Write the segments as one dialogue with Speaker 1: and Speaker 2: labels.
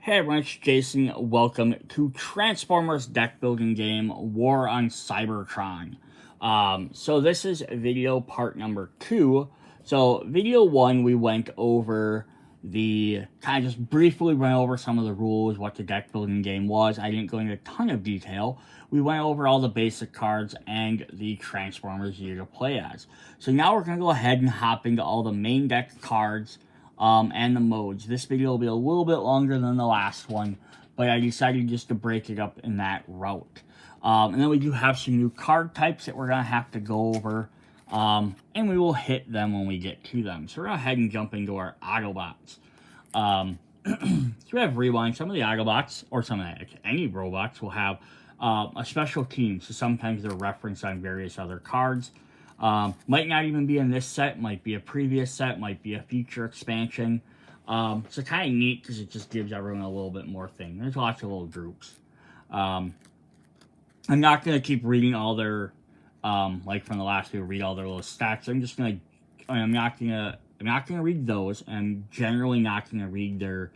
Speaker 1: Hey everyone, it's Jason. Welcome to Transformers deck building game War on Cybertron. So this is video part number 2. So video 1, we went over kind of just briefly went over some of the rules, what the deck building game was. I didn't go into a ton of detail. We went over all the basic cards and the Transformers you to play as. So now we're going to go ahead and hop into all the main deck cards and the modes. This video will be a little bit longer than the last one, but I decided just to break it up in that route. And then we do have some new card types that we're going to have to go over, and we will hit them when we get to them. So we're going to go ahead and jump into our Autobots. So we have Rewind. Some of the Autobots, or any robots, will have a special team, so sometimes they're referenced on various other cards. Might not even be in this set, might be a previous set, might be a future expansion. So kind of neat because it just gives everyone a little bit more thing. There's lots of little groups. I'm not going to keep reading all their, like from the last video, read all their little stats. I'm not going to read those. I'm generally not going to read their,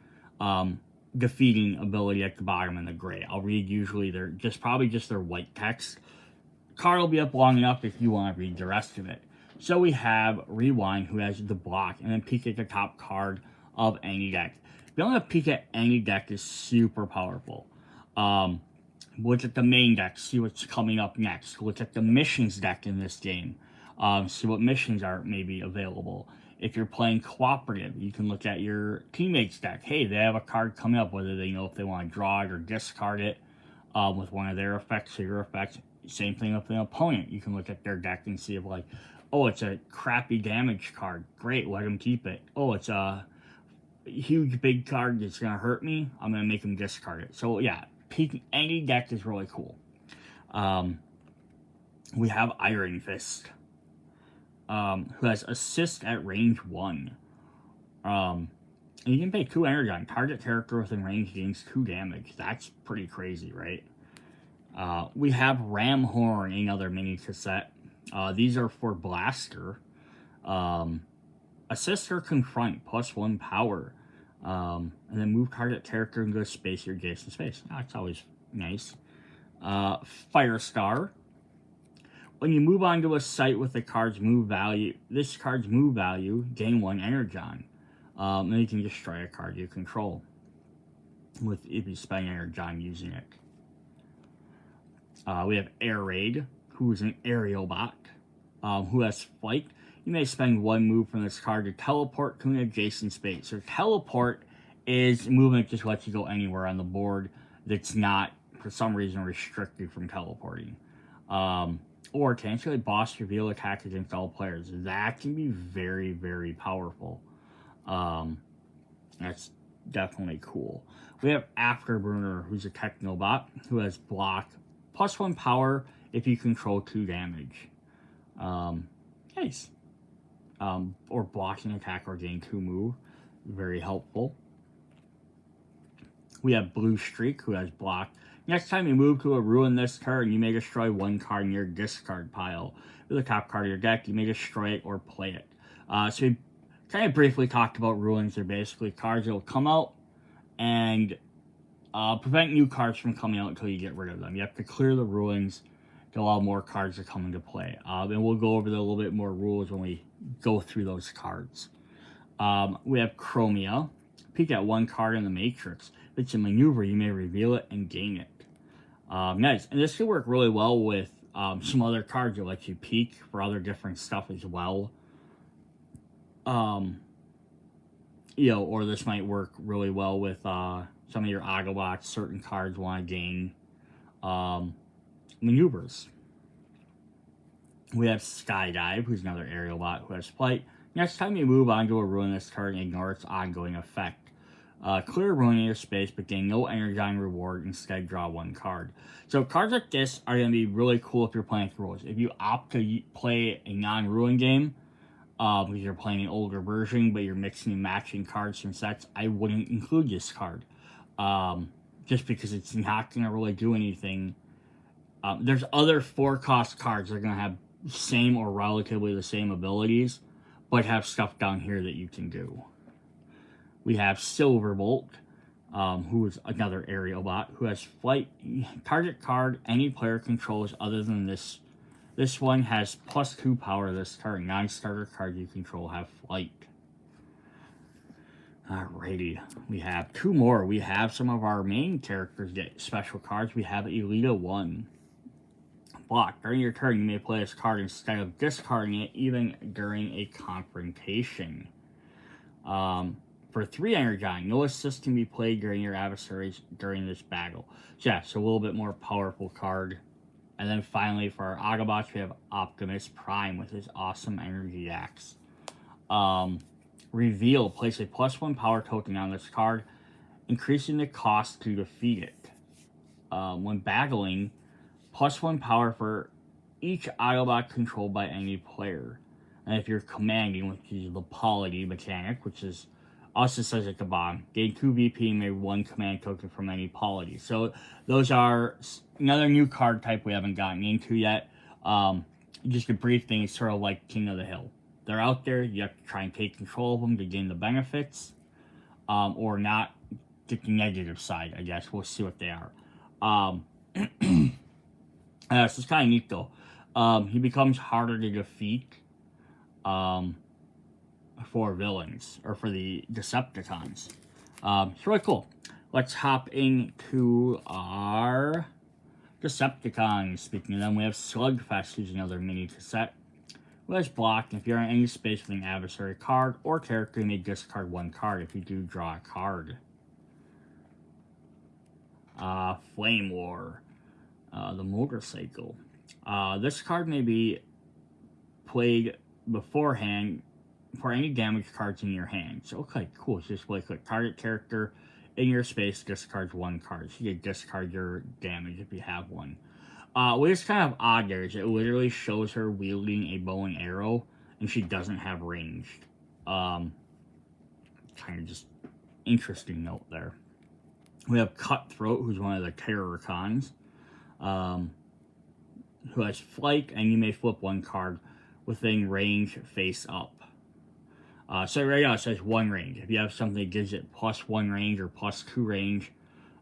Speaker 1: defeating ability at the bottom in the gray. I'll read usually probably just their white text. Card will be up long enough if you want to read the rest of it. So we have Rewind, who has the block, and then peek at the top card of any deck. Being able to peek at any deck is super powerful. Look at the main deck, see what's coming up next. Look at the missions deck in this game. See what missions are maybe available. If you're playing cooperative, you can look at your teammates' deck. Hey, they have a card coming up, whether they know if they want to draw it or discard it with one of their effects or your effects. Same thing with an opponent. You can look at their deck and see if, like, oh, it's a crappy damage card. Great, let them keep it. Oh, it's a huge big card that's going to hurt me. I'm going to make them discard it. So, yeah, any deck is really cool. We have Iron Fist, who has assist at range 1. And you can pay 2 energy on target character within range gains 2 damage. That's pretty crazy, right? We have Ram Horn, another mini cassette. These are for Blaster. Assist or Confront, +1 power. And then move target character and go space or adjacent space. That's always nice. Firestar. When you move onto a site with the card's move value, this card's move value, gain 1 energon. Then you can destroy a card you control if you spend energon using it. We have Air Raid, who is an aerial bot, who has flight. You may spend 1 move from this card to teleport to an adjacent space. So teleport is movement that just lets you go anywhere on the board that's not, for some reason, restricted from teleporting. Or potentially boss reveal attack against all players. That can be very, very powerful. That's definitely cool. We have Afterburner, who's a Technobot, who has block, +1 power if you control 2 damage. Nice. Or blocking attack or gain 2 move. Very helpful. We have Blue Streak, who has block. Next time you move to a ruin this turn, you may destroy 1 card in your discard pile. With the top card of your deck, you may destroy it or play it. So we kind of briefly talked about ruins. They're basically cards that will come out and prevent new cards from coming out until you get rid of them. You have to clear the ruins to allow more cards to come into play. And we'll go over a little bit more rules when we go through those cards. We have Chromia. Peek at 1 card in the Matrix. If it's a maneuver, you may reveal it and gain it. Nice. And this could work really well with some other cards that let you peek for other different stuff as well. Or this might work really well with some of your Autobots. Certain cards want to gain maneuvers. We have Skydive, who's another aerial bot who has flight. Next time you move onto a ruin this turn, ignore its ongoing effect. Clear ruin in your space, but gain no energon reward. Instead, draw 1 card. So cards like this are going to be really cool if you're playing with rules. If you opt to play a non-ruin game, because you're playing an older version, but you're mixing and matching cards from sets, I wouldn't include this card. Just because it's not going to really do anything. There's other 4-cost cards that are going to have same or relatively the same abilities, but have stuff down here that you can do. We have Silverbolt, who is another aerial bot, who has flight. Target card any player controls other than this. This one has +2 power this turn. Non-starter card you control have flight. Alrighty, we have 2 more. We have some of our main characters get special cards. We have Elita 1. Block. During your turn, you may play this card instead of discarding it, even during a confrontation. For 3 energon, no assist can be played during your adversaries during this battle. So yeah, so a little bit more powerful card. And then finally, for our Autobots, we have Optimus Prime with his awesome energy axe. Reveal. Place a +1 power token on this card, increasing the cost to defeat it. When battling, +1 power for each Autobot controlled by any player. And if you're commanding, which is the polity mechanic, which is also says at the bottom, gain 2 VP and may 1 command token from any polity. So those are another new card type we haven't gotten into yet. Just a brief thing, it's sort of like King of the Hill. They're out there, you have to try and take control of them to gain the benefits, or not, get the negative side, I guess. We'll see what they are. So it's kind of neat though. He becomes harder to defeat for villains, or for the Decepticons. It's really cool. Let's hop into our Decepticons. Speaking of them, we have Slugfest, who's another mini cassette. Who has blocked. If you're in any space with an adversary card or character, you may discard 1 card. If you do, draw a card. Flame War. The motorcycle. This card may be played beforehand for any damage cards in your hand. So, okay, cool. So just play click target character in your space, discards 1 card. So you can discard your damage if you have one. What is kind of odd there is it literally shows her wielding a bow and arrow, and she doesn't have ranged. Kind of just interesting note there. We have Cutthroat, who's one of the Terrorcons, who has flight, and you may flip 1 card within range face up. So right now it says 1 range. If you have something that gives it +1 range or +2 range,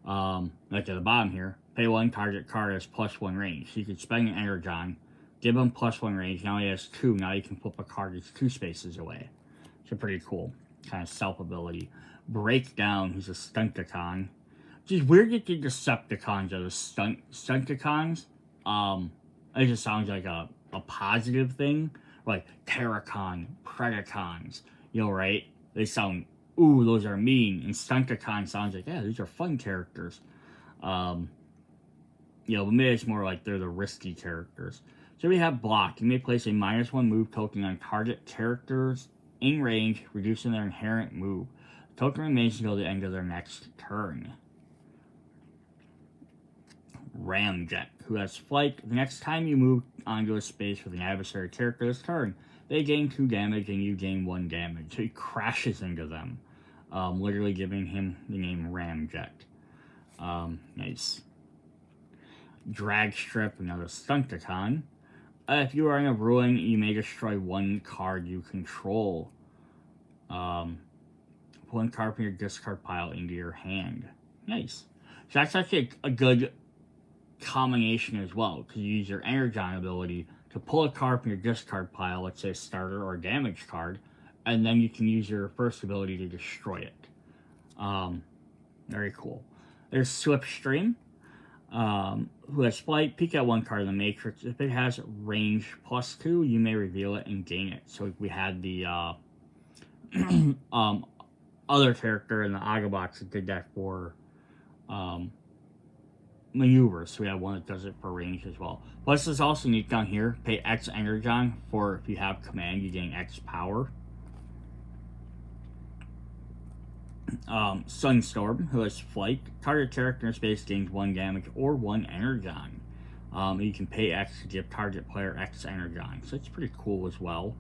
Speaker 1: like at the bottom here, pay 1 target card has +1 range. So you could spend an energon, give him +1 range. Now he has 2. Now you can flip a card that's 2 spaces away. So pretty cool kind of self ability. Breakdown, who's a Stunticon. Which is weird that the Decepticons are the Stunticons. It just sounds like a positive thing. Like Terracon, Predacons, you know, right? They sound, ooh, those are mean. And Stunticon sounds like, yeah, these are fun characters. You know, but maybe it's more like they're the risky characters. So we have block. You may place a -1 move token on target characters in range, reducing their inherent move. The token remains until the end of their next turn. Ramjet, who has flight. The next time you move onto a space with an adversary character this turn, they gain 2 damage and you gain 1 damage. So he crashes into them, literally giving him the name Ramjet. Nice. Dragstrip, another Stunticon. If you are in a ruin, you may destroy 1 card you control. Put 1 card from your discard pile into your hand. Nice. So that's actually a good combination as well, because you use your Energon ability to pull a card from your discard pile, let's say a starter or a damage card, and then you can use your first ability to destroy it. Very cool. There's Slipstream, who has flight. Peek at 1 card in the Matrix. If it has range +2, you may reveal it and gain it. So we had the other character in the Autobots that did that for maneuvers. So we have one that does it for range as well. Plus, there's also neat down here. Pay X Energon for if you have command, you gain X power. Sunstorm, who has flight. Target character in space gains 1 damage or 1 Energon. You can pay X to give target player X Energon. So it's pretty cool as well.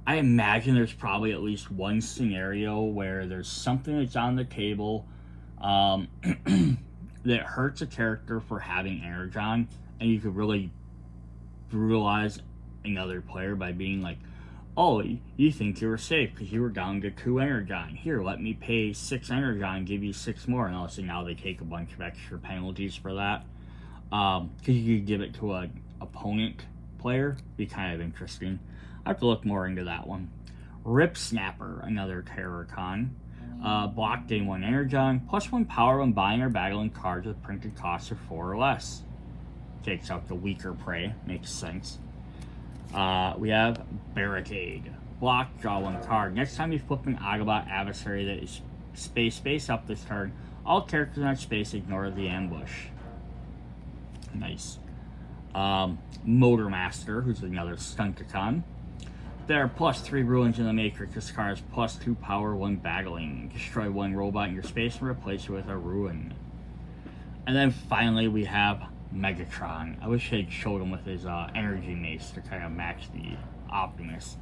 Speaker 1: I imagine there's probably at least one scenario where there's something that's on the table that hurts a character for having Energon, and you could really brutalize another player by being like, Oh, you think you were safe because you were down to 2 energon. Here, let me pay 6 energon, give you 6 more. And also now they take a bunch of extra penalties for that. Because you could give it to an opponent player. Be kind of interesting. I have to look more into that one. Rip Snapper, another Terrorcon. Block gain 1 energon, +1 power when buying or battling cards with printed costs of 4 or less. Takes out the weaker prey, makes sense. We have Barricade. Block, draw 1 card. Next time you flip an Autobot adversary that is space up this turn, all characters in that space ignore the ambush. Nice. Motormaster, who's another Stunticon. There are +3 ruins in the Matrix. This card has +2 power when battling. Destroy 1 robot in your space and replace it with a ruin. And then finally we have Megatron. I wish they'd showed him with his energy mace to kind of match the Optimus.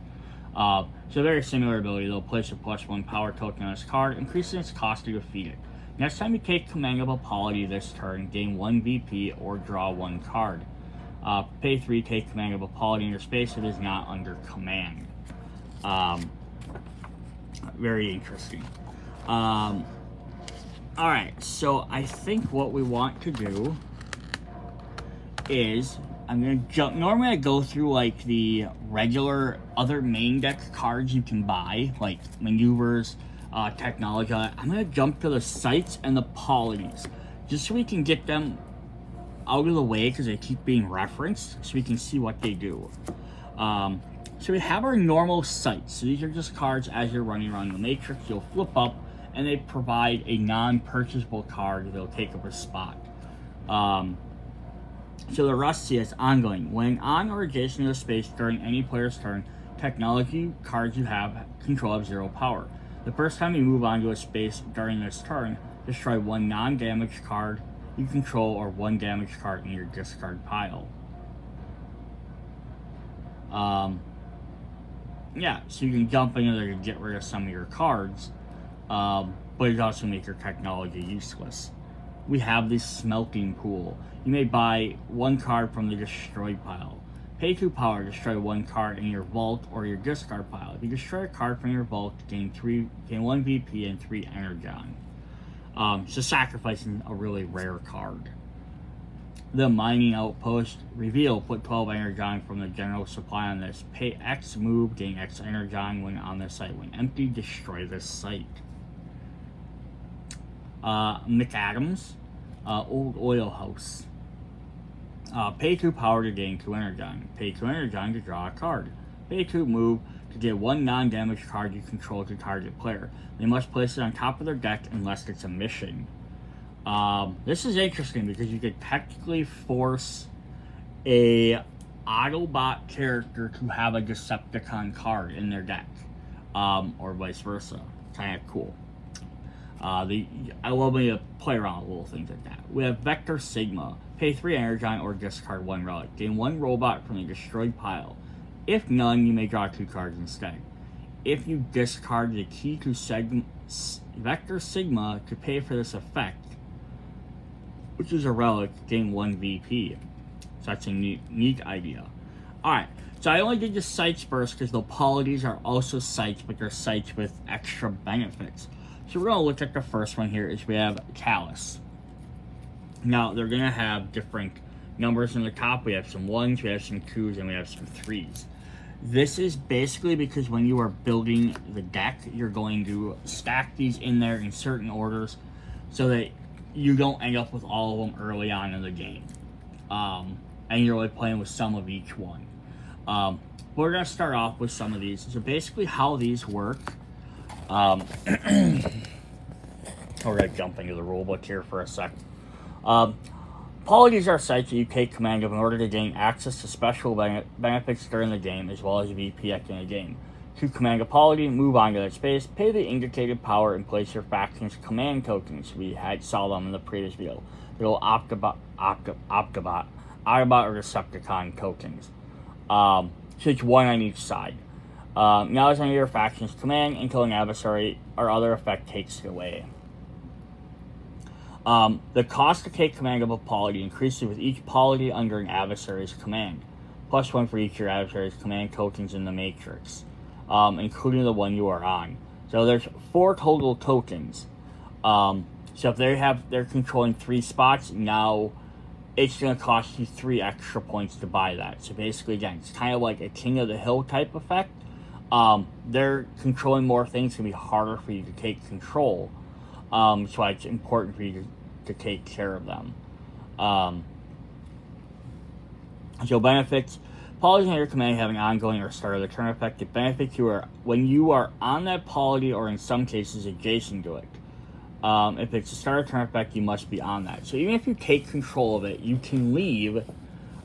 Speaker 1: So very similar ability. They'll place a +1 power token on this card, increasing its cost to defeat it. Next time you take command of a polity this turn, gain 1 VP or draw 1 card. Pay 3, take command of a polity in your space. It is not under command. Very interesting. Alright, so I think what we want to do is I'm going to jump. Normally I go through like the regular other main deck cards you can buy, like maneuvers, technology. I'm going to jump to the sites and the polities just so we can get them out of the way because they keep being referenced so we can see what they do. So we have our normal sites. So these are just cards as you're running around the Matrix. You'll flip up and they provide a non-purchasable card that'll take up a spot. So the Rusty is ongoing. When on or adjacent to the space during any player's turn, technology cards you have control of 0 power. The first time you move onto a space during this turn, destroy 1 non-damaged card you control or 1 damaged card in your discard pile. Yeah, so you can jump in there to get rid of some of your cards, but it also make your technology useless. We have this smelting pool. You may buy 1 card from the destroyed pile. Pay 2 power, destroy 1 card in your vault or your discard pile. If you destroy a card from your vault, gain 1 VP and 3 energon. So sacrificing a really rare card. The mining outpost. Reveal, put 12 energon from the general supply on this. Pay X, move, gain X energon when on this site. When empty, destroy this site. McAdams, Old Oil House. Pay 2 power to gain 2 energon. Pay 2 energon to draw a card. Pay 2 move to get 1 non-damaged card you control to target player. They must place it on top of their deck unless it's a mission. This is interesting because you could technically force a Autobot character to have a Decepticon card in their deck, or vice versa. Kind of cool. I love when you play around with little things like that. We have Vector Sigma. Pay 3 energon or discard 1 relic. Gain 1 robot from the destroyed pile. If none, you may draw 2 cards instead. If you discard the key to Vector Sigma to pay for this effect, which is a relic, gain 1 VP. So that's a neat idea. Alright, so I only did the sites first because the polities are also sites, but they're sites with extra benefits. So we're going to look at the first one here is we have Callus. Now, they're going to have different numbers in the top. We have some 1s, we have some 2s, and we have some 3s. This is basically because when you are building the deck, you're going to stack these in there in certain orders so that you don't end up with all of them early on in the game. And you're only playing with some of each one. We're going to start off with some of these. So basically how these work, we're going to jump into the rulebook here for a sec. Polities are sites that you take command of in order to gain access to special benefits during the game, as well as VP at the end of the game. To command a polity, move on to that space, pay the indicated power, and place your faction's command tokens. We saw them in the previous video. Little Autobot or Decepticon tokens. So it's 1 on each side. Now it's under your faction's command until an adversary or other effect takes it away. The cost to take command of a polity increases with each polity under an adversary's command. +1 for each of your adversary's command tokens in the Matrix. including the one you are on. So there's 4 total tokens. So if they're controlling 3 spots, now it's going to cost you 3 extra points to buy that. So basically, again, it's kind of like a King of the Hill type effect. They're controlling more things. It's going to be harder for you to take control. So it's important for you to take care of them. So benefits. Polities under your command have an ongoing or start of the turn effect. It benefits you when you are on that polity or in some cases adjacent to it. If it's a start of turn effect, you must be on that. So even if you take control of it, you can leave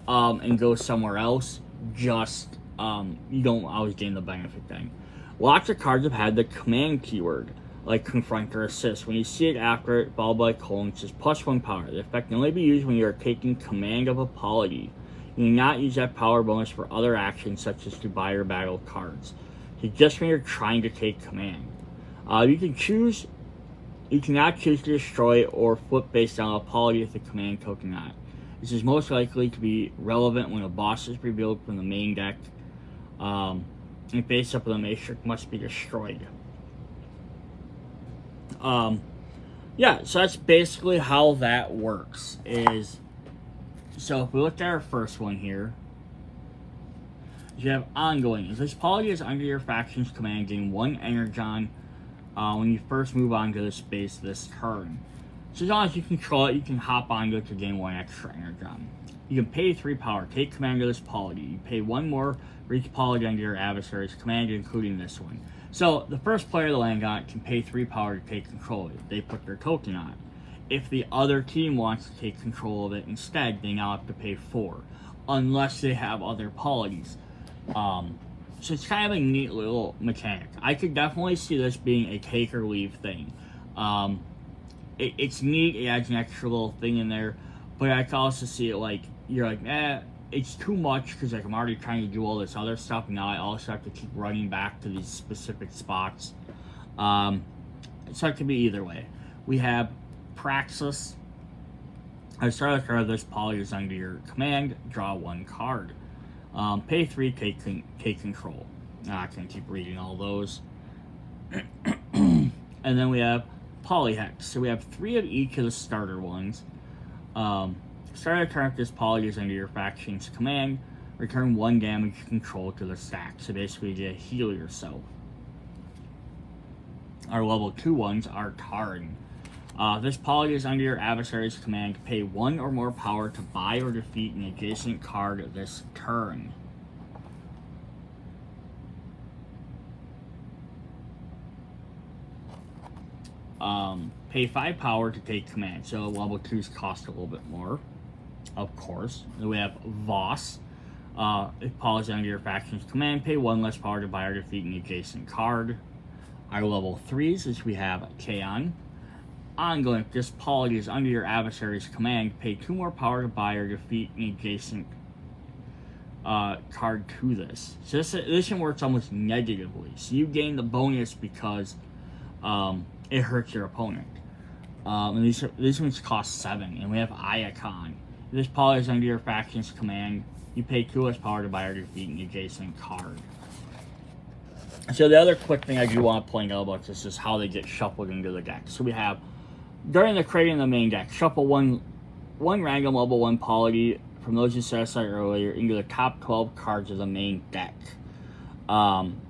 Speaker 1: and go somewhere else. Just you don't always gain the benefit thing. Lots of cards have had the command keyword, like confront or assist. When you see it after it, followed by a colon, it says +1 power. The effect can only be used when you are taking command of a polity. You do not use that power bonus for other actions such as to buy or battle cards. So just when you're trying to take command. You cannot choose to destroy or flip based on a polity with the command token on it. This is most likely to be relevant when a boss is revealed from the main deck. And face up with a matrix must be destroyed. Yeah, so that's basically how that works. So if we look at our first one here, you have ongoing. If this polity is under your faction's command, gain 1 energon when you first move onto the space this turn. So as long as you control it, you can hop onto it to gain 1 extra energon. You can pay 3 power, take command of this polity. You pay 1 more for each polity under your adversary's command, including this one. So the first player to land on it can pay 3 power to take control of it. They put their token on it. If the other team wants to take control of it instead, they now have to pay 4, unless they have other polities. So it's kind of a neat little mechanic. I could definitely see this being a take or leave thing. It's neat, it adds an extra little thing in there, but I can also see it like, you're like, it's too much because like I'm already trying to do all this other stuff, and now I also have to keep running back to these specific spots. So it could be either way. We have Praxis. I start with this polity is under your command, draw 1 card. Pay 3, take control. I can't keep reading all those. And then we have Polyhex. So we have 3 of each of the starter ones. Start a turn if this polity is under your faction's command. Return 1 damage control to the stack. So basically you heal yourself. Our level 2 ones are Tarn. This polity is under your adversary's command. Pay 1 or more power to buy or defeat an adjacent card this turn. Pay 5 power to take command. So level 2s cost a little bit more, of course. Then we have Voss. If polity is under your faction's command, pay 1 less power to buy or defeat an adjacent card. Our level 3s is we have Kaon. Ongoing, if this polity is under your adversary's command, pay 2 more power to buy or defeat an adjacent card to this. So this one works almost negatively. So you gain the bonus because it hurts your opponent. And these ones cost 7. And we have Iacon. If this polity is under your faction's command, you pay 2 less power to buy or defeat an adjacent card. So the other quick thing I do want to point out about this is how they get shuffled into the deck. So we have, during the creating of the main deck, shuffle one random level 1 polity from those you set aside earlier into the top 12 cards of the main deck. And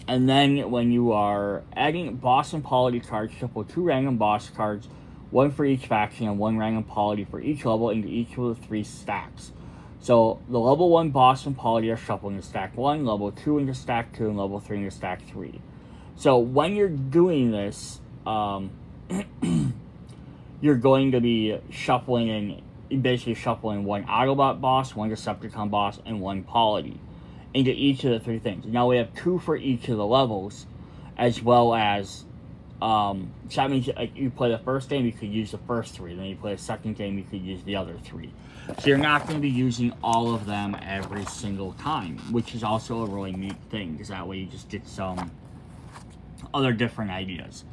Speaker 1: then when you are adding boss and polity cards, shuffle 2 random boss cards, 1 for each faction and 1 random polity for each level into each of the 3 stacks. So the level 1 boss and polity are shuffled into stack 1, level 2 into stack 2, and level 3 into stack 3. So when you're doing this, you're going to be shuffling in, basically shuffling 1 Autobot boss, 1 Decepticon boss, and 1 polity into each of the 3 things. Now we have 2 for each of the levels, as well as, so that means like, you play the first game, you could use the first 3. Then you play the second game, you could use the other 3. So you're not going to be using all of them every single time, which is also a really neat thing, because that way you just get some other different ideas.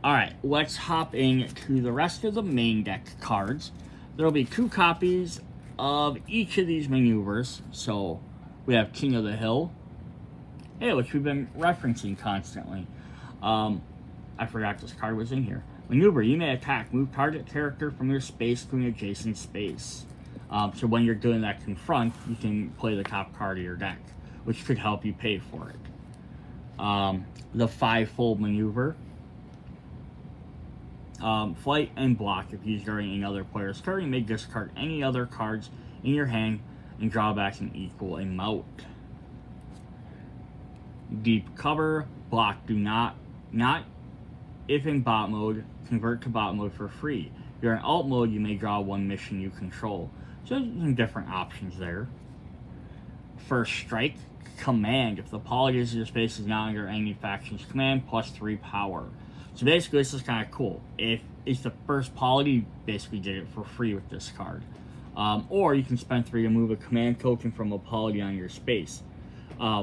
Speaker 1: Alright, let's hop into the rest of the main deck cards. There will be 2 copies of each of these maneuvers. So we have King of the Hill Hey, which we've been referencing constantly. I forgot this card was in here. Maneuver, you may attack. Move target character from your space to an adjacent space. So when you're doing that confront, you can play the top card of your deck, which could help you pay for it. The five-fold maneuver. Flight and block. If used during another player's turn, you may discard any other cards in your hand and draw back an equal amount. Deep cover. Block. Do not if in bot mode, convert to bot mode for free. If you're in alt mode, you may draw one mission you control. So there's some different options there. First strike. Command. If the polity of your space is not under any faction's command, +3 power. So basically, this is kind of cool. If it's the first polity, you basically get it for free with this card. Or you can spend 3 to move a command token from a polity on your space,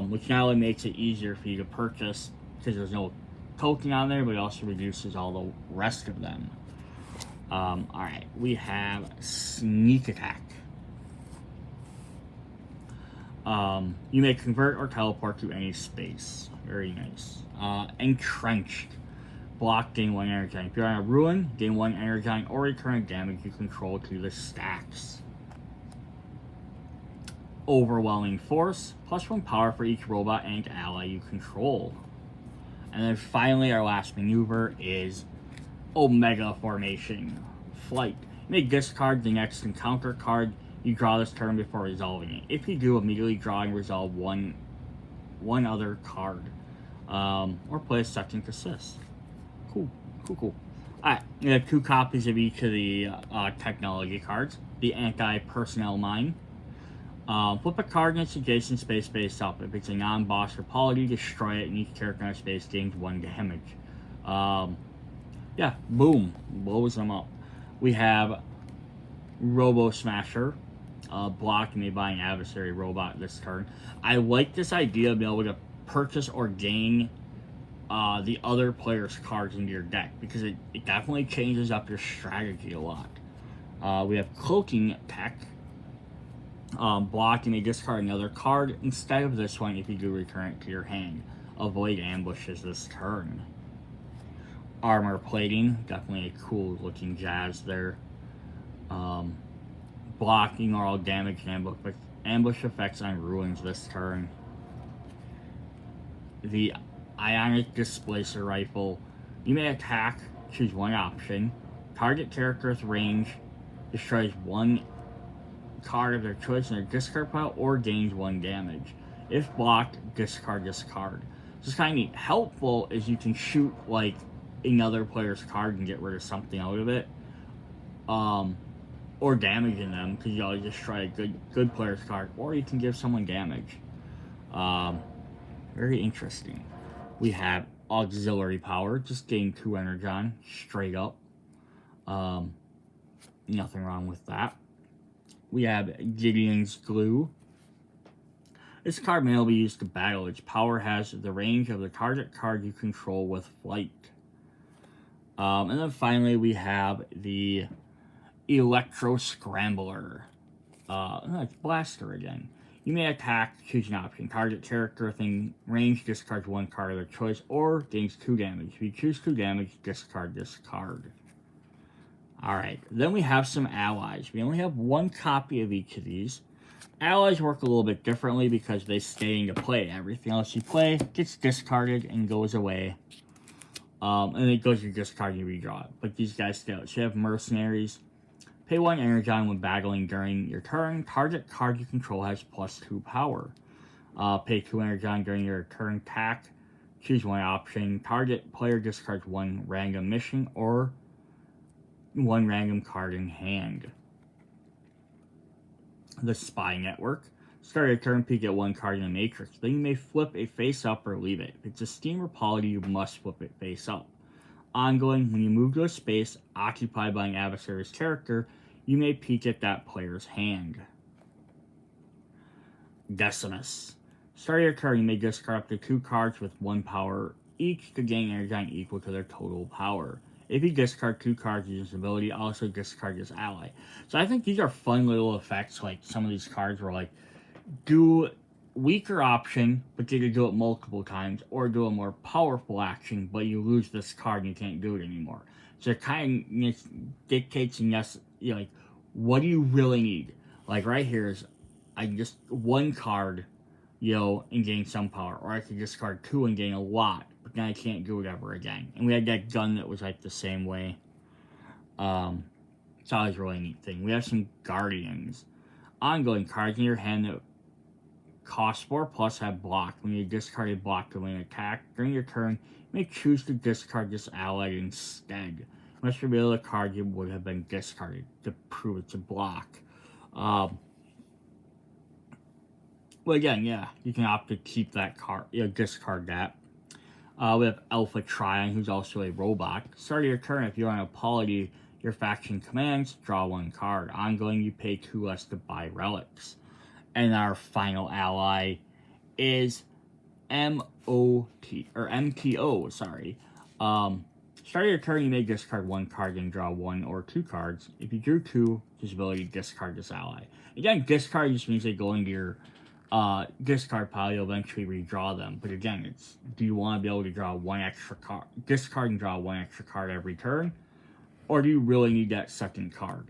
Speaker 1: which not only makes it easier for you to purchase because there's no token on there, but it also reduces all the rest of them. Alright, we have Sneak Attack. You may convert or teleport to any space. Very nice. Entrenched. Block, gain 1 energy. If you're on a ruin, gain 1 energy or return damage you control to the stacks. Overwhelming Force, +1 power for each robot and ally you control. And then finally, our last maneuver is Omega Formation. Flight. You may discard the next encounter card you draw this turn before resolving it. If you do, immediately draw and resolve one other card. Or play a second assist. Cool. Alright, we have 2 copies of each of the technology cards. The Anti-Personnel Mine. Flip a card in its adjacent space face up. If it's a non-boss or polity, destroy it, and each character in space gains 1 damage. Yeah, boom. Blows them up. We have Robo Smasher. Block, you may buy an adversary robot this turn. I like this idea of being able to purchase or gain the other player's cards into your deck, because it definitely changes up your strategy a lot. We have Cloaking Tech. Block, you may discard another card instead of this one if you do return it to your hand. Avoid ambushes this turn. Armor Plating, definitely a cool looking jazz there. Block, ignore all damage and ambush effects on ruins this turn. The Ionic Displacer Rifle. You may attack, choose one option. Target character with range destroys 1 card of their choice in their discard pile or gains 1 damage. If blocked, discard this card. So it's kind of neat. Helpful is you can shoot like another player's card and get rid of something out of it. Or damaging them, because you always destroy a good player's card, or you can give someone damage. Very interesting. We have Auxiliary Power, just gain 2 energon, straight up. Nothing wrong with that. We have Gideon's Glue. This card may be used to battle. Its power has the range of the target card you control with flight. And then finally we have the Electro Scrambler. It's Blaster again. You may attack, choose an option. Target character within range discards 1 card of their choice or gains 2 damage. If you choose 2 damage, discard this card. Alright, then we have some allies. We only have 1 copy of each of these. Allies work a little bit differently because they stay into play. Everything else you play gets discarded and goes away. And it goes to discard and you redraw it. But these guys stay out. So you have Mercenaries. Pay 1 energon when battling during your turn. Target card you control has +2 power. Pay 2 energon during your turn attack. Choose one option. Target player discards 1 random mission or 1 random card in hand. The Spy Network. Start your turn, peek at 1 card in the matrix. Then you may flip it face up or leave it. If it's a steam or polity, you must flip it face up. Ongoing, when you move to a space occupied by an adversary's character, you may peek at that player's hand. Decimus. Start your turn, you may discard up to 2 cards with 1 power each to gain energy equal to their total power. If you discard 2 cards using this ability, also discard this ally. So I think these are fun little effects, like some of these cards were like, do weaker option, but you could do it multiple times, or do a more powerful action, but you lose this card and you can't do it anymore. So it kind of dictates, and yes, you know, like, what do you really need? Like right here is, I can just one card, you know, and gain some power, or I could discard 2 and gain a lot, but then I can't do it ever again. And we had that gun that was like the same way. It's always a really neat thing. We have some Guardians. Ongoing cards in your hand that cost 4+ have block. When you discard a block during an attack during your turn, you may choose to discard this ally instead. You must reveal the card you would have been discarded to prove it's a block. Well, again, yeah, you can opt to keep that card, you know, discard that. We have Alpha Trion, who's also a robot. Start of your turn, if you're on a polity, your faction commands, draw 1 card. Ongoing, you pay 2 less to buy relics. And our final ally is MTO, sorry. Start of your turn, you may discard 1 card and draw 1 or 2 cards. If you drew 2, this ability to discard this ally. Again, discard just means they go into your discard pile, you'll eventually redraw them. But again, it's, do you want to be able to draw 1 extra card, discard and draw 1 extra card every turn? Or do you really need that second card?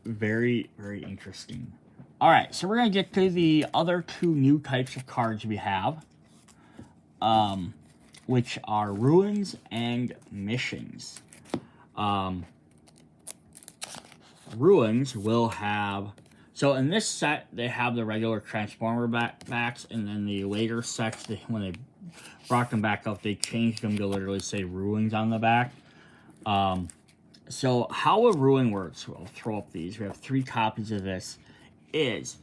Speaker 1: Very, very interesting. Alright, so we're going to get to the other 2 new types of cards we have. Which are Ruins and Missions. Ruins will have... So in this set, they have the regular Transformer backs, and then the later sets, when they brought them back up, they changed them to literally say Ruins on the back. So how a Ruin works, we'll throw up these, we have 3 copies of this, is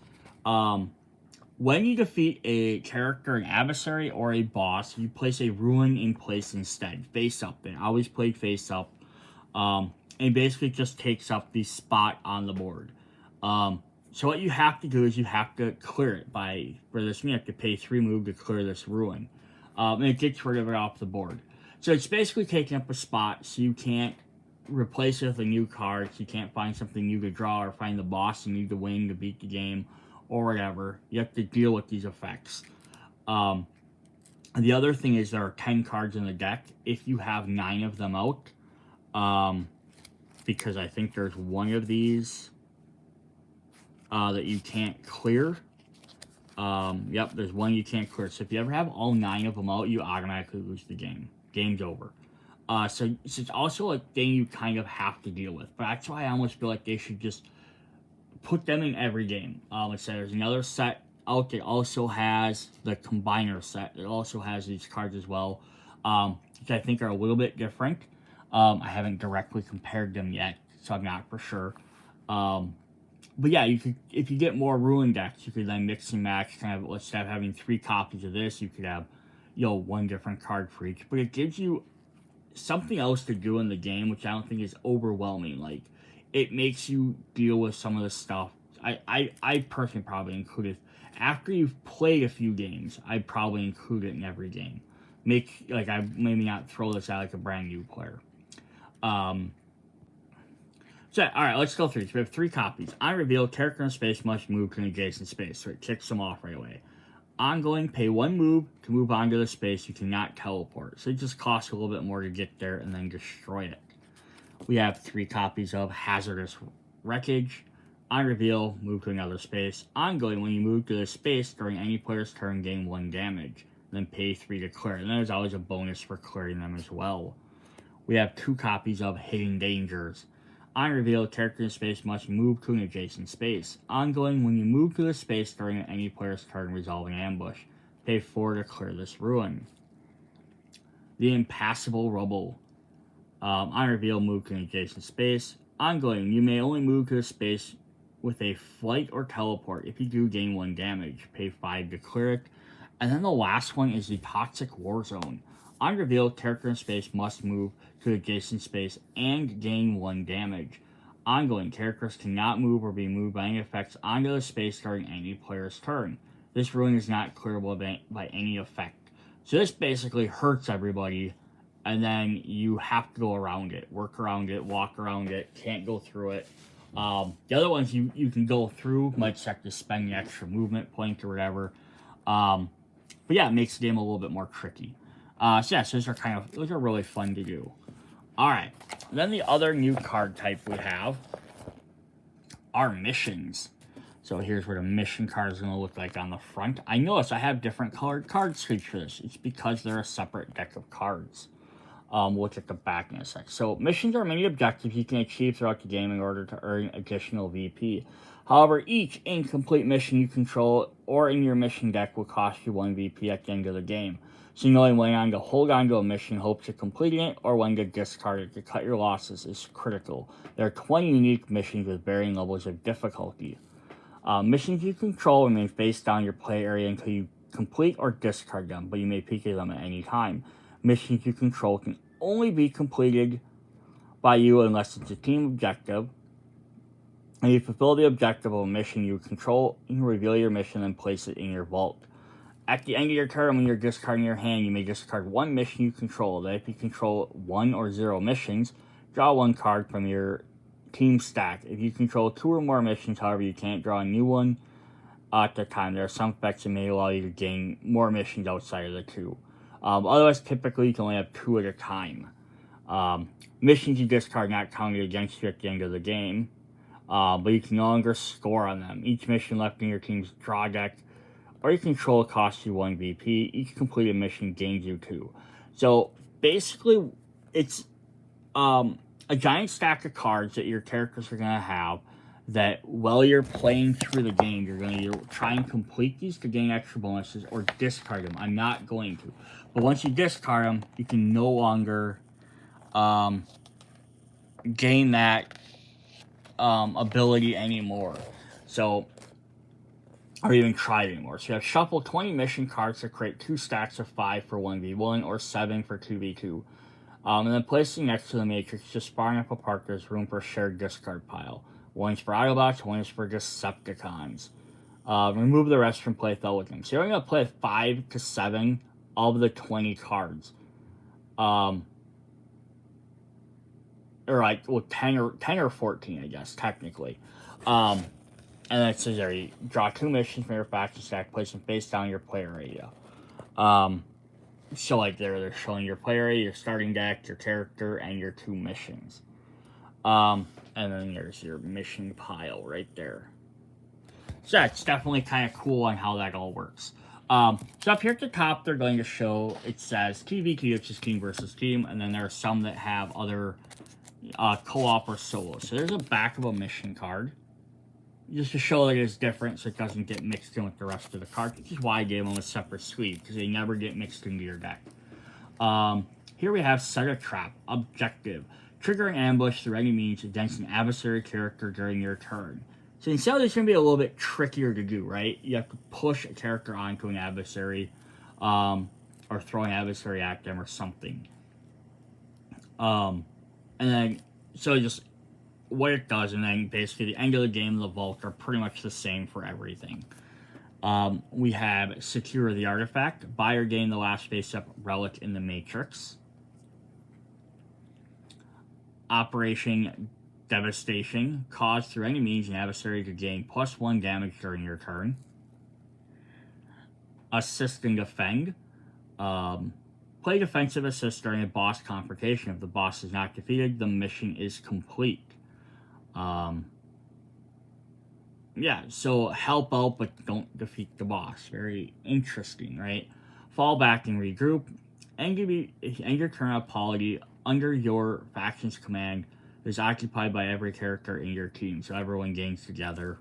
Speaker 1: when you defeat a character, an adversary, or a boss, you place a Ruin in place instead, face up. They always played face up, and basically just takes up the spot on the board. So what you have to do is you have to clear it for this, you have to pay 3 move to clear this Ruin. And it gets rid of it off the board. So it's basically taking up a spot, so you can't replace it with a new card, so you can't find something new to draw, or find the boss you need to win to beat the game, or whatever. You have to deal with these effects. And the other thing is there are 10 cards in the deck. If you have 9 of them out, because I think there's one of these that you can't clear. Yep, there's one you can't clear. So if you ever have all 9 of them out, you automatically lose the game. Game's over. So it's also a thing you kind of have to deal with. But that's why I almost feel like they should just put them in every game. Let's say there's another set out that also has the Combiner set. It also has these cards as well, which I think are a little bit different. I haven't directly compared them yet, so I'm not for sure. But yeah, you could, if you get more Ruin decks, you could then mix and match. Kind of, instead of having 3 copies of this, you could have, you know, 1 different card for each. But it gives you something else to do in the game, which I don't think is overwhelming. Like, it makes you deal with some of the stuff. I personally probably include it after you've played a few games. I'd probably include it in every game. I maybe not throw this out like a brand new player. So, alright, let's go through. So we have 3 copies. On reveal, character in space must move to an adjacent space, so it kicks them off right away. Ongoing, pay 1 move to move onto the space you cannot teleport. So it just costs a little bit more to get there and then destroy it. We have 3 copies of Hazardous Wreckage. On reveal, move to another space. Ongoing, when you move to this space during any player's turn, gain 1 damage. Then pay 3 to clear. And there's always a bonus for clearing them as well. We have 2 copies of Hidden Dangers. On reveal, character in space must move to an adjacent space. Ongoing, when you move to the space during any player's turn, resolve an ambush. Pay 4 to clear this Ruin. The Impassable Rubble. On reveal, move to an adjacent space. Ongoing, you may only move to a space with a flight or teleport. If you do, gain 1 damage. Pay 5 to clear it. And then the last one is the Toxic War Zone. On reveal, character in space must move to adjacent space and gain 1 damage. Ongoing, characters cannot move or be moved by any effects onto the space during any player's turn. This Ruin is not clearable by any effect. So this basically hurts everybody, and then you have to go around it, work around it, walk around it, can't go through it. The other ones you can go through, might just have to spend the extra movement point or whatever. But yeah, it makes the game a little bit more tricky. So yeah, so those are really fun to do. Alright, then the other new card type we have are missions. So here's what a mission card is going to look like on the front. I notice I have different colored card sleeves for this. It's because they're a separate deck of cards. We'll look at the back in a sec. So missions are many objectives you can achieve throughout the game in order to earn additional VP. However, each incomplete mission you control or in your mission deck will cost you 1 VP at the end of the game. So knowing when to hold on to a mission, hope to completing it, or when to discard it to cut your losses is critical. There are 20 unique missions with varying levels of difficulty. Missions you control remain face down your play area until you complete or discard them, but you may peek at them at any time. Missions you control can only be completed by you unless it's a team objective. And you fulfill the objective of a mission you control, you can reveal your mission and place it in your vault. At the end of your turn, when you're discarding your hand, you may discard one mission you control. Then if you control 1 or 0 missions, draw 1 card from your team stack. If you control 2 or more missions, however, you can't draw a new one at the time. There are some effects that may allow you to gain more missions outside of the 2. Otherwise, typically, you can only have 2 at a time. Missions you discard not counted against you at the end of the game, but you can no longer score on them. Each mission left in your team's draw deck or you control costs you 1 VP. Each completed mission gains you 2. So basically, it's a giant stack of cards that your characters are going to have that while you're playing through the game, you're going to try and complete these to gain extra bonuses or discard them. I'm not going to. But once you discard them, you can no longer gain that ability anymore. So, or even try it anymore. So you have shuffle 20 mission cards to create 2 stacks of 5 for 1v1 or 7 for 2v2. And then placing next to the matrix, just sparring up apart, there's room for a shared discard pile. One is for Autobots, one is for Decepticons. Remove the rest from play with them. So you're going to play 5 to 7 of the 20 cards. Or like, well, 10 or 14, I guess, technically. And then it says there, you draw 2 missions from your faction stack, place them face down your player area. So like they're showing your player area, your starting deck, your character, and your 2 missions. And then there's your mission pile right there. So yeah, it's definitely kind of cool on how that all works. So up here at the top, they're going to show, it says TVT, which is team versus team, and then there are some that have other co-op or solo. So there's a back of a mission card, just to show that it's different so it doesn't get mixed in with the rest of the cards, which is why I gave them a separate sleeve, because they never get mixed into your deck. Here we have set a trap, objective. Trigger an ambush through any means against an adversary character during your turn. So instead, it's going to be a little bit trickier to do, right? You have to push a character onto an adversary, or throw an adversary at them or something. And then, so just what it does, and then basically the end of the game and the vault are pretty much the same for everything. We have secure the artifact, buy or gain the last face-up relic in the matrix. Operation Devastation, cause through any means an adversary to gain +1 damage during your turn. Assist and defend. Play defensive assist during a boss confrontation. If the boss is not defeated, the mission is complete. Yeah, so help out, but don't defeat the boss. Very interesting, right? Fall back and regroup. End your turn on polity under your faction's command is occupied by every character in your team, so everyone gains together.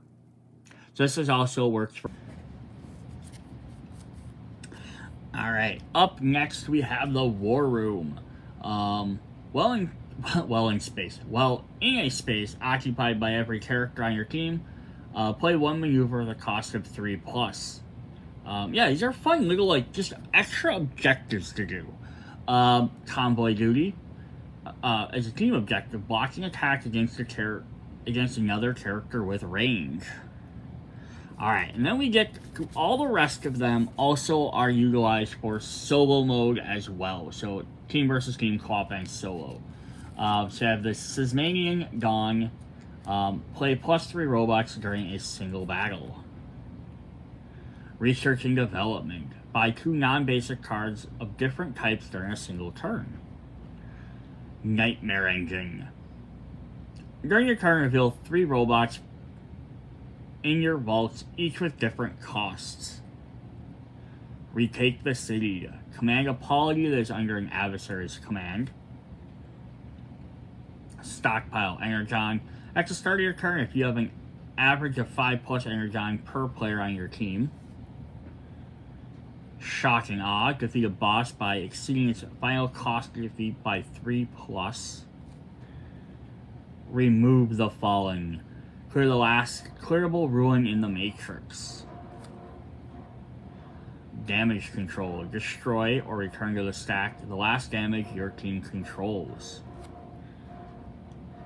Speaker 1: So this also works for... Alright, up next we have the War Room. In a space occupied by every character on your team, play 1 maneuver at a cost of 3+. Yeah, these are fun little, like, just extra objectives to do. Convoy duty. As a team objective, blocking attack against another character with range. Alright, and then we get to all the rest of them also are utilized for solo mode as well. So team versus team, co-op, and solo. So I have the Sismanian Dawn, Play +3 robots during a single battle. Research and development. Buy 2 non-basic cards of different types during a single turn. Nightmare Engine. During your turn, reveal 3 robots in your vaults, each with different costs. Retake the city. Command a polity that is under an adversary's command. Stockpile Energon. At the start of your turn, if you have an average of 5+ Energon per player on your team. Shock and Awe. Defeat a boss by exceeding its final cost to defeat by 3+. Remove the Fallen. Clear the last clearable ruin in the Matrix. Damage Control. Destroy or return to the stack the last damage your team controls.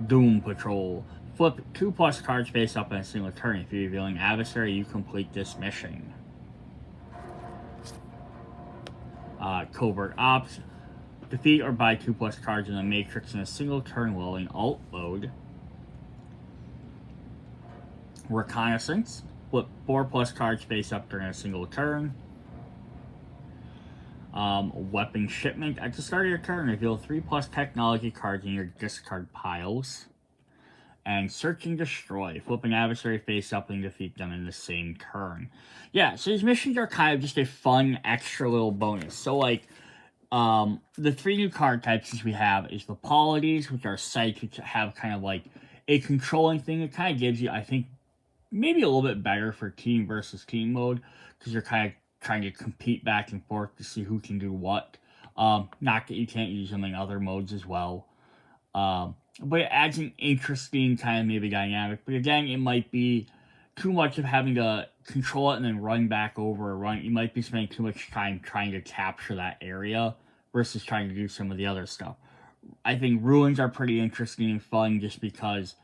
Speaker 1: Doom Patrol. Flip 2+ cards face up in a single turn. If you're revealing adversary, you complete this mission. Covert Ops. Defeat or buy 2+ cards in the Matrix in a single turn while in alt mode. Reconnaissance. Flip 4+ cards face up during a single turn. Weapon Shipment. At the start of your turn, reveal 3+ technology cards in your discard piles. And Search and Destroy. Flip an adversary face up and defeat them in the same turn. Yeah, so these missions are kind of just a fun extra little bonus. So like, the 3 new card types we have is the Polities, which are sites which have kind of like a controlling thing. It kind of gives you, I think, maybe a little bit better for team versus team mode, because you're kind of trying to compete back and forth to see who can do what. Not that you can't use them in other modes as well. But it adds an interesting kind of maybe dynamic. But again, it might be too much of having to control it and then run back over or run. You might be spending too much time trying to capture that area versus trying to do some of the other stuff. I think ruins are pretty interesting and fun just because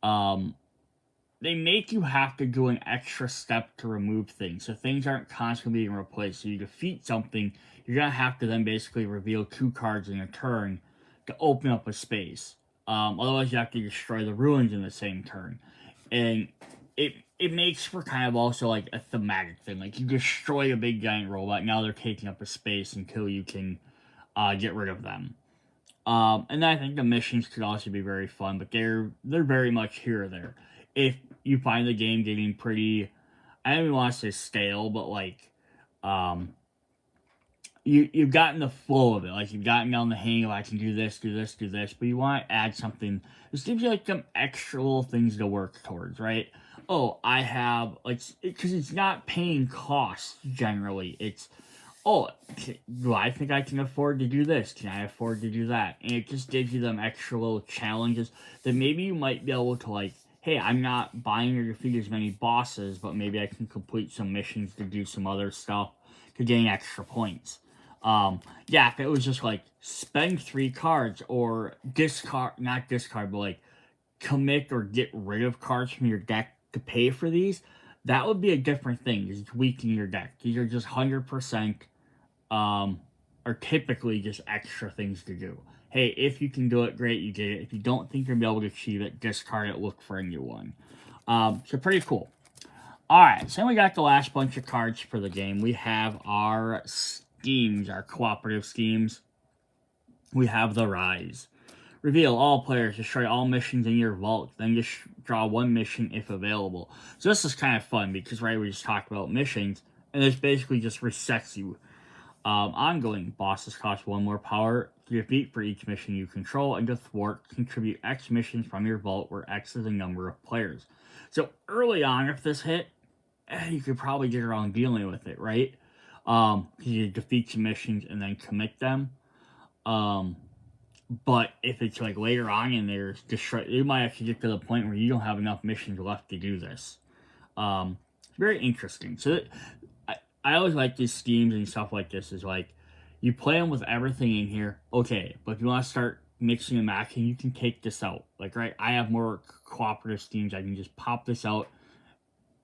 Speaker 1: they make you have to do an extra step to remove things. So things aren't constantly being replaced. So you defeat something, you're going to have to then basically reveal 2 cards in a turn to open up a space. Otherwise, you have to destroy the ruins in the same turn. And it makes for kind of also like a thematic thing. Like, you destroy a big giant robot, now they're taking up a space until you can get rid of them. And I think the missions could also be very fun, but they're very much here or there. If you find the game getting pretty, I don't even want to say stale, but like, you've gotten the flow of it. Like, you've gotten down the hang of, I can do this, but you want to add something. This gives you like some extra little things to work towards, right? Oh, I have, like, because it's not paying costs generally. It's, oh, do I think I can afford to do this? Can I afford to do that? And it just gives you them extra little challenges that maybe you might be able to, like, hey, I'm not buying or defeat as many bosses, but maybe I can complete some missions to do some other stuff to gain extra points. Yeah, if it was just like spend 3 cards or not discard, but like commit or get rid of cards from your deck to pay for these, that would be a different thing. It's weakening your deck. These are just 100%, are typically just extra things to do. Hey, if you can do it, great, you did it. If you don't think you're going to be able to achieve it, discard it, look for a new one. So pretty cool. Alright, so then we got the last bunch of cards for the game. We have our schemes, our cooperative schemes. We have the Rise. Reveal all players, destroy all missions in your vault, then just draw 1 mission if available. So this is kind of fun because, right, we just talked about missions, and this basically just resets you. Ongoing, bosses cost 1 more power to defeat for each mission you control, and to thwart, contribute X missions from your vault where X is the number of players. So early on, if this hit, you could probably get around dealing with it, right? You defeat some missions and then commit them. But if it's like later on and there's destroy, you might actually get to the point where you don't have enough missions left to do this. It's very interesting. So I always like these schemes and stuff like this. Is like, you play them with everything in here, okay. But if you want to start mixing and matching, you can take this out. Like, right, I have more cooperative schemes. I can just pop this out,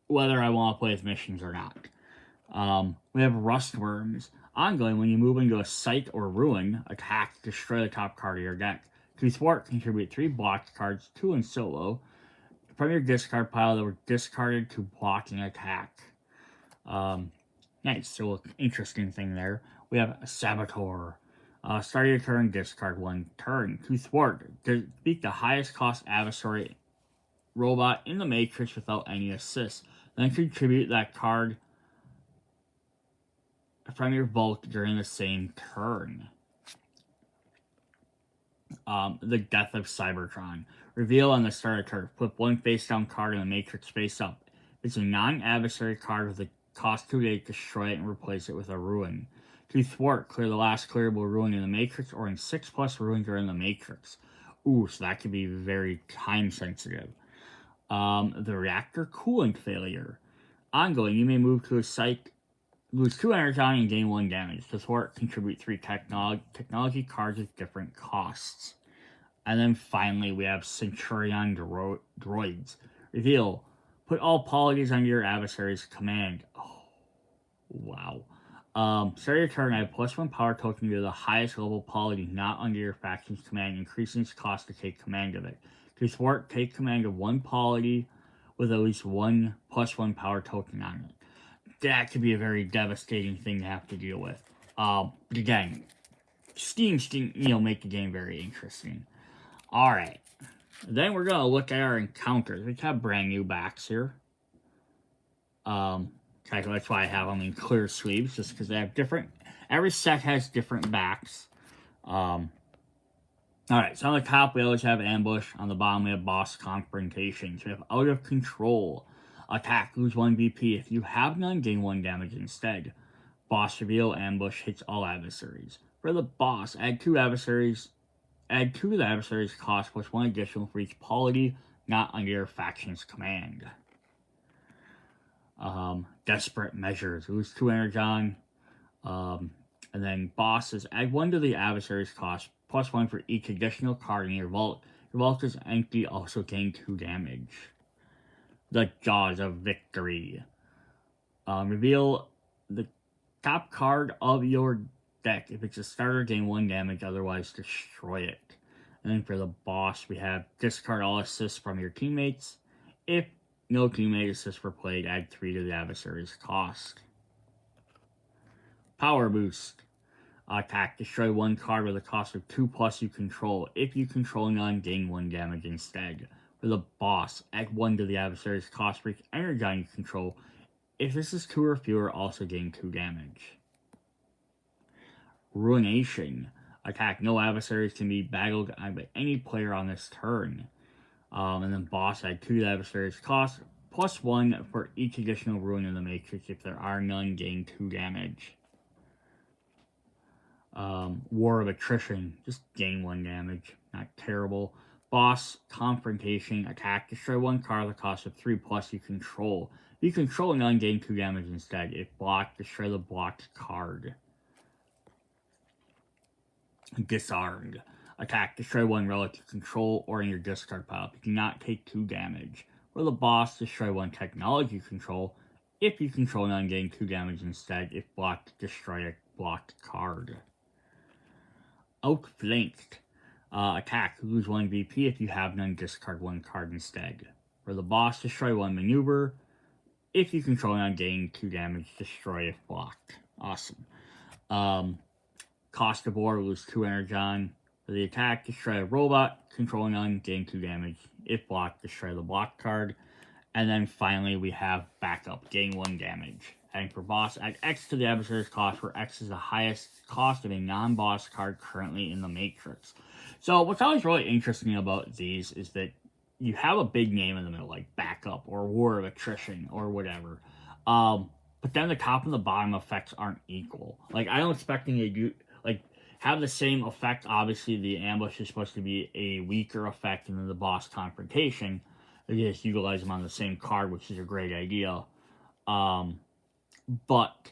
Speaker 1: whether I want to play with missions or not. We have Rustworms. Ongoing, when you move into a site or ruin, attack, destroy the top card of your deck. To thwart, contribute 3 blocked cards, 2 in solo. from your discard pile that were discarded to block an attack. Nice. So, interesting thing there. We have a Saboteur. Start your turn, discard 1 turn. To thwart, defeat the highest cost adversary robot in the matrix without any assist. Then contribute that card from your vault during the same turn. The Death of Cybertron. Reveal on the start of turn. Flip 1 face down card in the matrix face up. It's a non-adversary card with a cost 2 to destroy it and replace it with a ruin. To thwart, clear the last clearable ruin in the matrix or in 6+ ruins are in the matrix. Ooh, so that could be very time sensitive. The reactor coolant failure. Ongoing, you may move to a site, lose 2 energy and gain 1 damage. To thwart, contribute 3 technology cards with different costs. And then finally, we have Centurion droids. Reveal, put all polities under your adversary's command. Oh, wow. Start your turn, add +1 power token to the highest level polity not under your faction's command, increasing its cost to take command of it. To thwart, take command of 1 polity with at least 1 +1 power token on it. That could be a very devastating thing to have to deal with. Again, Steam, make the game very interesting. Alright. Then we're going to look at our encounters. We have brand new backs here. That's why I have them in clear sleeves, just because they have different... Every set has different backs. Alright, so on the top, we always have ambush. On the bottom, we have boss confrontations. We have out of control. Attack, lose 1 BP. If you have none, gain 1 damage instead. Boss reveal, ambush, hits all adversaries. For the boss, add 2 adversaries. Add 2 to the adversary's cost, plus 1 additional for each polity not under your faction's command. Desperate measures, lose 2 energon. And then bosses, add 1 to the adversary's cost, plus 1 for each additional card in your vault. Your vault is empty, also gain 2 damage. The Jaws of Victory. Reveal the top card of your deck. If it's a starter, gain 1 damage, otherwise destroy it. And then for the boss, we have discard all assists from your teammates. If no teammate assists were played, add 3 to the adversary's cost. Power Boost. Attack, destroy 1 card with a cost of 2+ you control. If you control none, gain 1 damage instead. For the boss, add 1 to the adversary's cost for each energy you control. If this is 2 or fewer, also gain 2 damage. Ruination. Attack, no adversaries can be battled by any player on this turn. And then boss, add 2 to the adversary's cost, plus 1 for each additional ruin in the matrix. If there are none, gain 2 damage. War of Attrition, just gain 1 damage, not terrible. Boss, confrontation, attack, destroy 1 card with a cost of 3+ you control. If you control none, gain 2 damage instead. If blocked, destroy the blocked card. Disarmed. Attack, destroy 1 relic you control or in your discard pile. Do not take 2 damage. For the boss, destroy 1 technology you control. If you control none, gain 2 damage instead. If blocked, destroy a blocked card. Outflanked. Attack, lose 1 VP. If you have none, discard 1 card instead. For the boss, destroy 1 maneuver. If you control none, gain 2 damage, destroy if blocked. Awesome. Cost of War, lose 2 energon. For the attack, destroy a robot, control none, gain 2 damage. If blocked, destroy the block card. And then finally, we have backup, gain 1 damage. And for boss, add X to the adversary's cost, where X is the highest cost of a non-boss card currently in the matrix. So what's always really interesting about these is that you have a big name in the middle, like backup or War of Attrition or whatever. But then the top and the bottom effects aren't equal. Like, I don't expect them to do, like, have the same effect. Obviously, the ambush is supposed to be a weaker effect than the boss confrontation. They just utilize them on the same card, which is a great idea. But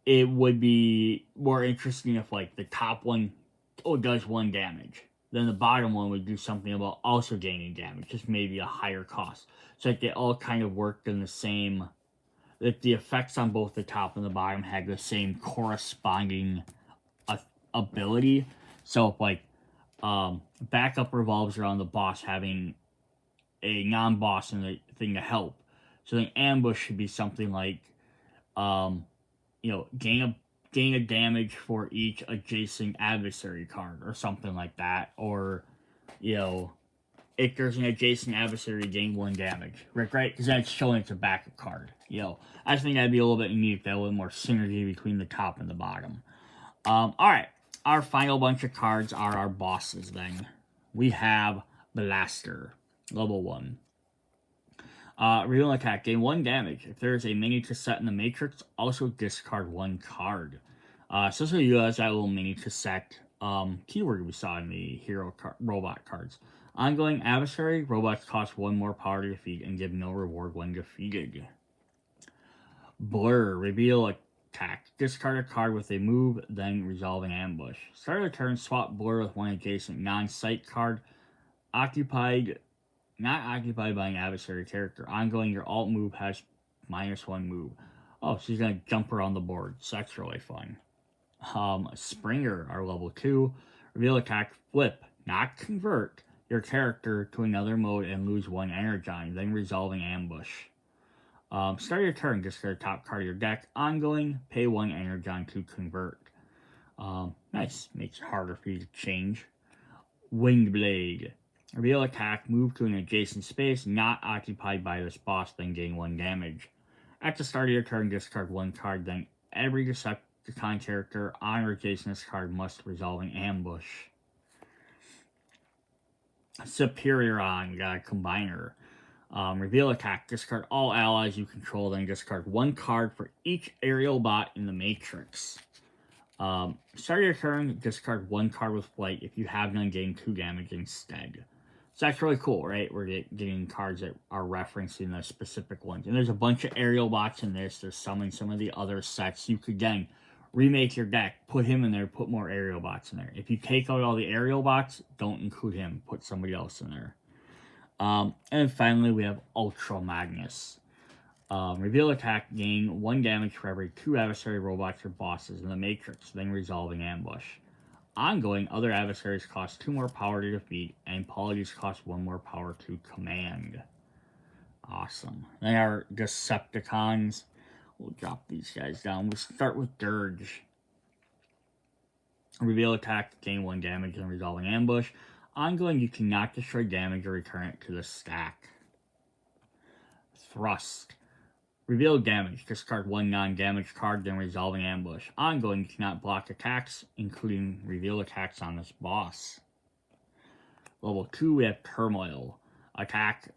Speaker 1: it would be more interesting if, like, the top one does 1 damage. Then the bottom one would do something about also gaining damage, just maybe a higher cost. So like they all kind of worked in the same, that the effects on both the top and the bottom had the same corresponding ability. So if, like, backup revolves around the boss having a non-boss thing to help. So the ambush should be something like, gain a damage for each adjacent adversary card or something like that. Or, if there's an adjacent adversary, gain 1 damage. Right? Because then it's showing it's a backup card. I just think that'd be a little bit unique. That a little more synergy between the top and the bottom. Alright. Our final bunch of cards are our bosses then. We have Blaster, level 1. Reveal attack, gain 1 damage. If there is a mini cassette in the matrix, also discard 1 card. So this will utilize that little mini cassette keyword we saw in the robot cards. Ongoing adversary, robots cost 1 more power to defeat and give no reward when defeated. Blur, reveal attack. Discard a card with a move, then resolve an ambush. Start a turn, swap Blur with 1 adjacent non-sight card. Not occupied by an adversary character. Ongoing, your alt move has -1 move. Oh, so he's going to jump around the board. So that's really fun. Springer, our level 2. Reveal attack, flip, not convert your character to another mode and lose 1 energon, then resolve an ambush. Start your turn, discard the top card of your deck. Ongoing, pay 1 energon to convert. Nice. Makes it harder for you to change. Winged Blade. Reveal attack, move to an adjacent space not occupied by this boss, then gain 1 damage. At the start of your turn, discard 1 card, then every Decepticon character on or adjacent this card must resolve an ambush. Superior we got a combiner. Reveal attack, discard all allies you control, then discard 1 card for each aerial bot in the matrix. Start your turn, discard 1 card with flight. If you have none, gain 2 damage instead. So that's really cool, right? We're getting cards that are referencing the specific ones. And there's a bunch of aerial bots in this. There's some in some of the other sets. You could then remake your deck, put him in there, put more aerial bots in there. If you take out all the aerial bots, don't include him. Put somebody else in there. And finally, we have Ultra Magnus. Reveal attack, gain 1 damage for every 2 adversary robots or bosses in the matrix, then resolving ambush. Ongoing, other adversaries cost 2 more power to defeat, and polities cost 1 more power to command. Awesome. Then our Decepticons. We'll drop these guys down. We'll start with Dirge. Reveal attack, gain 1 damage, and resolving ambush. Ongoing, you cannot destroy damage or return it to the stack. Thrust. Reveal damage, discard 1 non-damage card, then resolving ambush. Ongoing, you cannot block attacks, including reveal attacks on this boss. Level 2, we have Turmoil. Attack,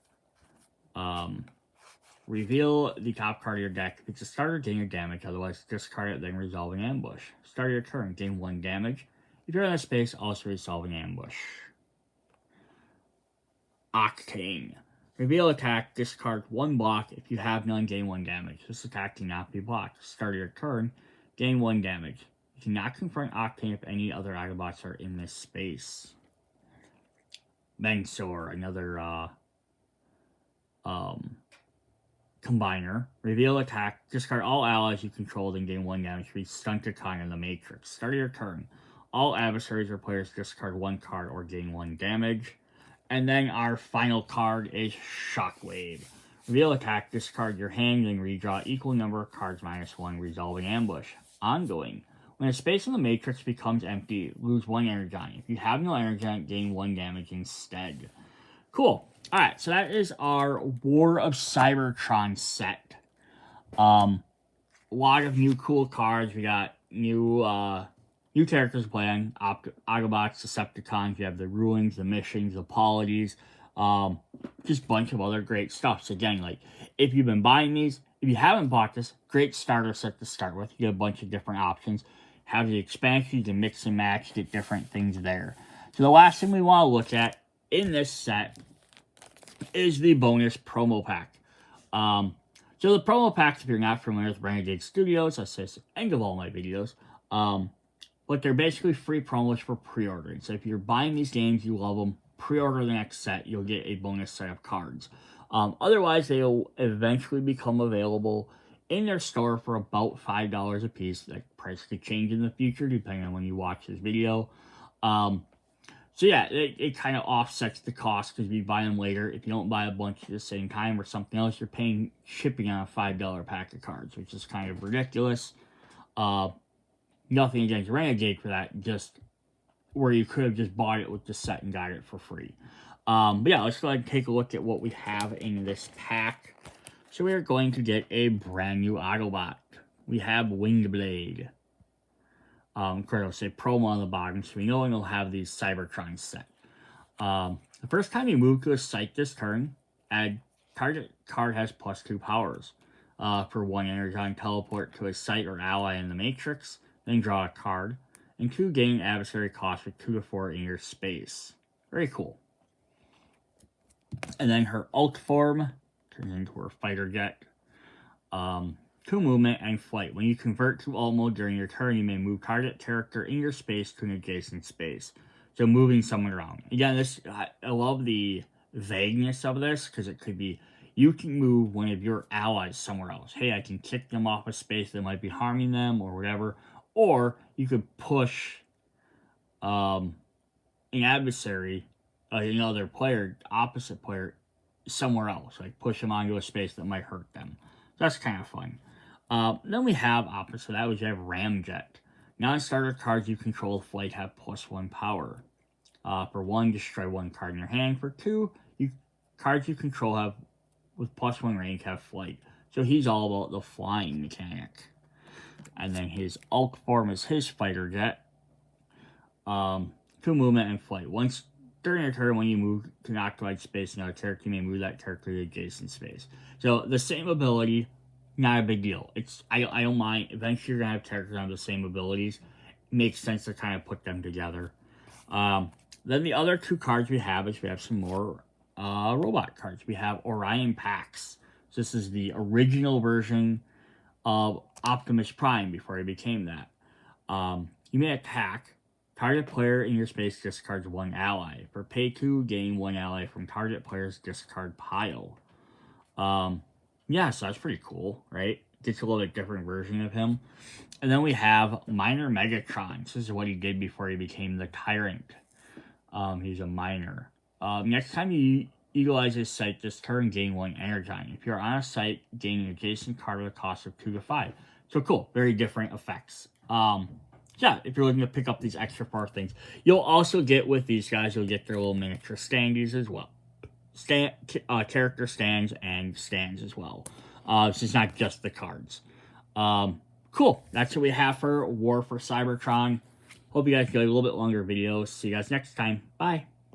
Speaker 1: reveal the top card of your deck. If it's a starter, gain your damage, otherwise discard it, then resolving ambush. Start your turn, gain 1 damage. If you're in a space, also resolving ambush. Octane. Reveal attack, discard 1 block. If you have none, gain 1 damage. This attack cannot be blocked. Start your turn, gain 1 damage. You cannot confront Octane if any other Autobots are in this space. Mensor, another combiner. Reveal attack, discard all allies you control, then gain 1 damage for each Stunticon in the Matrix. Start your turn. All adversaries or players discard 1 card or gain 1 damage. And then our final card is Shockwave. Reveal attack, discard your hand, and redraw equal number of cards -1, resolving ambush. Ongoing. When a space in the matrix becomes empty, lose 1 energon. If you have no energon, gain 1 damage instead. Cool. Alright, so that is our War of Cybertron set. A lot of new cool cards. We got new characters playing. Autobots, Decepticons. You have the Ruins, the Missions, the Polities. Just a bunch of other great stuff. So again, like, if you've been buying these, if you haven't bought this, great starter set to start with. You get a bunch of different options. Have the expansions to mix and match, get different things there. So the last thing we want to look at in this set is the bonus promo pack. So the promo packs, if you're not familiar with Renegade Studios, I say it's the end of all my videos, but they're basically free promos for pre-ordering. So if you're buying these games, you love them, pre-order the next set, you'll get a bonus set of cards. Otherwise, they'll eventually become available in their store for about $5 a piece. That price could change in the future depending on when you watch this video. So So yeah, it kind of offsets the cost because you buy them later. If you don't buy a bunch at the same time or something else, you're paying shipping on a $5 pack of cards, which is kind of ridiculous. Nothing against Renegade for that, just where you could have just bought it with the set and got it for free. But yeah, let's go ahead and take a look at what we have in this pack. So we are going to get a brand new Autobot. We have Windblade. It'll say promo on the bottom, so we know it'll have these Cybertron set. The first time you move to a site this turn, add target card has +2 powers. For 1 energon, teleport to a site or ally in the Matrix, then draw a card, and 2 gain adversary cost with 2 to 4 in your space. Very cool. And then her ult form turns into her fighter jet. 2 movement and flight. When you convert to ult mode during your turn, you may move target character in your space to an adjacent space. So moving someone around. Again, I love the vagueness of this, because it could be you can move one of your allies somewhere else. Hey, I can kick them off a space that might be harming them or whatever. Or you could push an adversary, another player, opposite player, somewhere else. Like push them onto a space that might hurt them. That's kind of fun. Then we have opposite that, which you have Ramjet. Non-starter cards you control with flight have +1 power. For 1, destroy 1 card in your hand. For 2, cards you control have with +1 range have flight. So he's all about the flying mechanic. And then his ult form is his fighter jet. 2 movement and flight. Once during your turn, when you move to an occupied space, another character, you may move that character to adjacent space. So the same ability, not a big deal. I don't mind. Eventually, you're gonna have characters on the same abilities. It makes sense to kind of put them together. Then the other 2 cards we have is we have some more robot cards. We have Orion Pax. So this is the original version of Optimus Prime before he became that. You may attack. Target player in your space discards 1 ally. For pay 2, gain 1 ally from target player's discard pile. Yeah, so that's pretty cool, right? Gets a little bit different version of him. And then we have Minor Megatron. This is what he did before he became the Tyrant. He's a minor. Next time you utilize his site this turn, gain 1 energon. If you're on a site, gain an adjacent card with a cost of 2 to 5. So cool, very different effects. Yeah, if you're looking to pick up these extra 4 things. You'll also get with these guys, you'll get their little miniature standees as well. Character stands and stands as well. So it's not just the cards. Cool. That's what we have for War for Cybertron. Hope you guys get a little bit longer videos. See you guys next time. Bye.